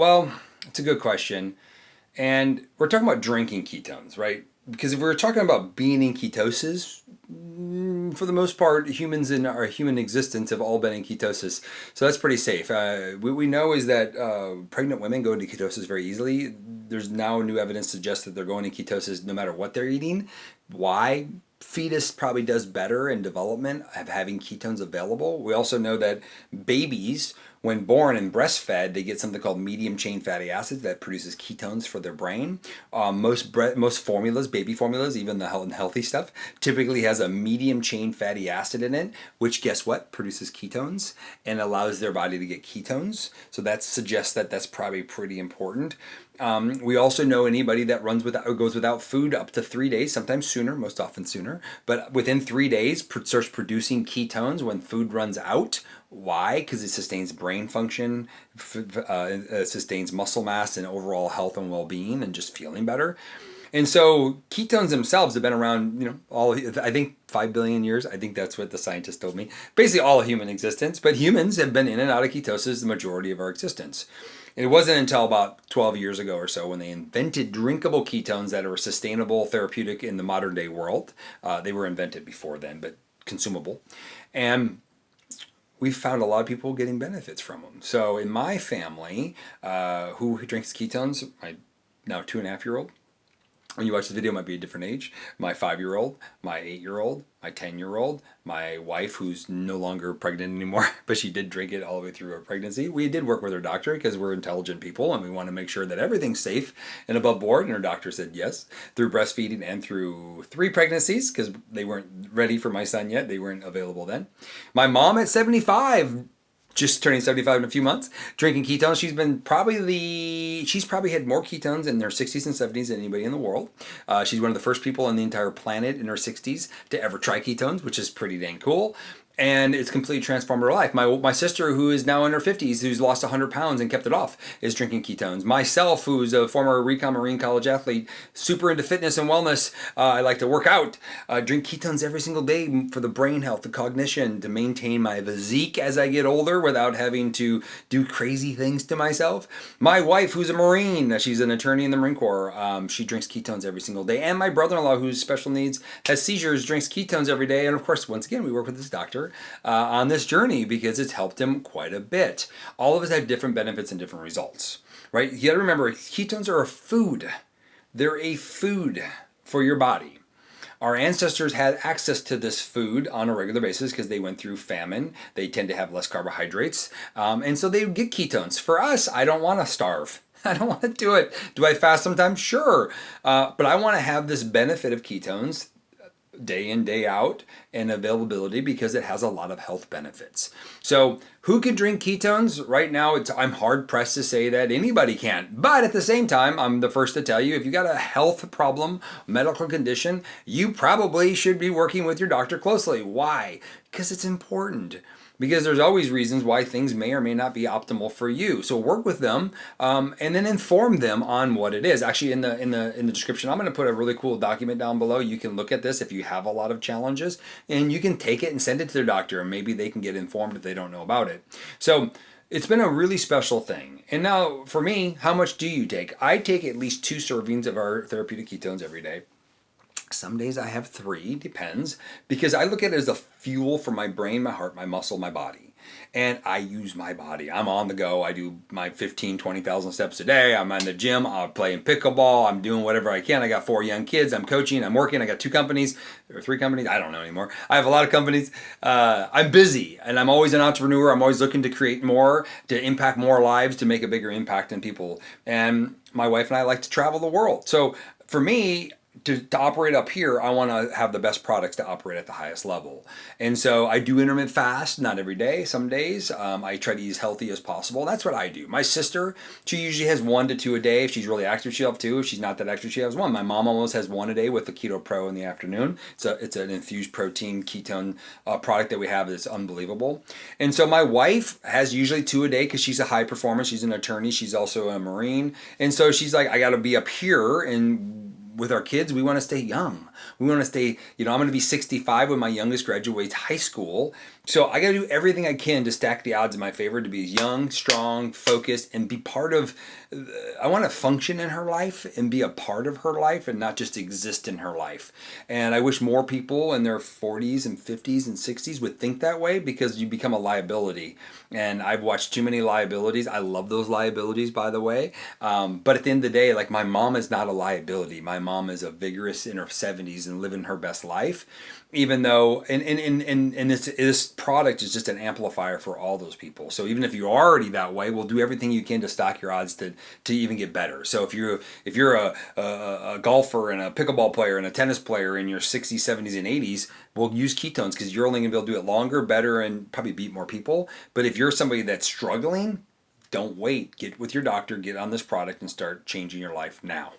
Well, it's a good question. And we're talking about drinking ketones, right? Because if we're talking about being in ketosis, for the most part, humans in our human existence have all been in ketosis. So that's pretty safe. What we know is that pregnant women go into ketosis very easily. There's now new evidence suggests that they're going into ketosis no matter what they're eating. Why? Fetus probably does better in development of having ketones available. We also know that babies, when born and breastfed, they get something called medium chain fatty acids that produces ketones for their brain. Most formulas, baby formulas, even the healthy stuff, typically has a medium chain fatty acid in it, which guess what? Produces ketones and allows their body to get ketones. So that suggests that that's probably pretty important. We also know anybody that goes without food up to 3 days, sometimes sooner, most often sooner, but within 3 days starts producing ketones when food runs out. Why? Because it sustains brain function, sustains muscle mass and overall health and well-being and just feeling better. And so ketones themselves have been around, I think 5 billion years. I think that's what the scientist told me. Basically all of human existence, but humans have been in and out of ketosis the majority of our existence. And it wasn't until about 12 years ago or so when they invented drinkable ketones that are sustainable, therapeutic in the modern day world. They were invented before then, but consumable. And we've found a lot of people getting benefits from them. So in my family, who drinks ketones, my now 2.5-year-old, when you watch the video, it might be a different age. My 5-year-old, my 8-year-old, my 10-year-old, my wife, who's no longer pregnant anymore, but she did drink it all the way through her pregnancy. We did work with her doctor because we're intelligent people and we want to make sure that everything's safe and above board. And her doctor said yes, through breastfeeding and through 3 pregnancies because they weren't ready for my son yet. They weren't available then. My mom at 75, just turning 75 in a few months, drinking ketones. She's probably had more ketones in their 60s and 70s than anybody in the world. She's one of the first people on the entire planet in her 60s to ever try ketones, which is pretty dang cool. And it's completely transformed her life. My sister, who is now in her 50s, who's lost 100 pounds and kept it off, is drinking ketones. Myself, who's a former recon Marine college athlete, super into fitness and wellness, I like to work out, drink ketones every single day for the brain health, the cognition, to maintain my physique as I get older without having to do crazy things to myself. My wife, who's a Marine, she's an attorney in the Marine Corps, she drinks ketones every single day. And my brother-in-law, who's special needs, has seizures, drinks ketones every day. And of course, once again, we work with this doctor on this journey because it's helped him quite a bit. All of us have different benefits and different results, right? You got to remember, ketones are a food. They're a food for your body. Our ancestors had access to this food on a regular basis because they went through famine. They tend to have less carbohydrates. And so they would get ketones. For us, I don't want to starve. I don't want to do it. Do I fast sometimes? Sure. But I want to have this benefit of ketones day in, day out, and availability because it has a lot of health benefits. So who can drink ketones? Right now, I'm hard pressed to say that anybody can. But at the same time, I'm the first to tell you, if you got a health problem, medical condition, you probably should be working with your doctor closely. Why? Because it's important. Because there's always reasons why things may or may not be optimal for you. So work with them and then inform them on what it is. Actually, in the description, I'm going to put a really cool document down below. You can look at this if you have a lot of challenges, and you can take it and send it to their doctor, and maybe they can get informed if they don't know about it. So it's been a really special thing. And now for me, how much do you take? I take at least 2 servings of our therapeutic ketones every day. Some days I have 3, depends, because I look at it as a fuel for my brain, my heart, my muscle, my body. And I use my body. I'm on the go. I do my 15, 20,000 steps a day. I'm in the gym. I'm playing pickleball. I'm doing whatever I can. I got 4 young kids. I'm coaching. I'm working. I got 2 companies or 3 companies. I don't know anymore. I have a lot of companies. I'm busy and I'm always an entrepreneur. I'm always looking to create more, to impact more lives, to make a bigger impact in people. And my wife and I like to travel the world. So for me, to operate up here, I want to have the best products to operate at the highest level. And so I do intermittent fast, not every day, some days. I try to eat as healthy as possible. That's what I do. My sister, she usually has 1 to 2 a day. If she's really active, she'll have 2. If she's not that active, she has 1. My mom almost has 1 a day with the KetoPro in the afternoon. It's an infused protein ketone product that we have that's unbelievable. And so my wife has usually 2 a day because she's a high performer. She's an attorney. She's also a Marine. And so she's like, I got to be up here and with our kids, we want to stay young. We want to stay, I'm going to be 65 when my youngest graduates high school. So I got to do everything I can to stack the odds in my favor, to be young, strong, focused, and be part of, I want to function in her life and be a part of her life and not just exist in her life. And I wish more people in their 40s and 50s and 60s would think that way, because you become a liability. And I've watched too many liabilities. I love those liabilities, by the way. But at the end of the day, like, my mom is not a liability. My mom is a vigorous in her 70s and living her best life, even though, and this product is just an amplifier for all those people. So even if you're already that way, we'll do everything you can to stock your odds to even get better. So if you're a golfer and a pickleball player and a tennis player in your 60s, 70s, and 80s, we'll use ketones, because you're only going to be able to do it longer, better, and probably beat more people. But if you're somebody that's struggling, don't wait. Get with your doctor, get on this product, and start changing your life now.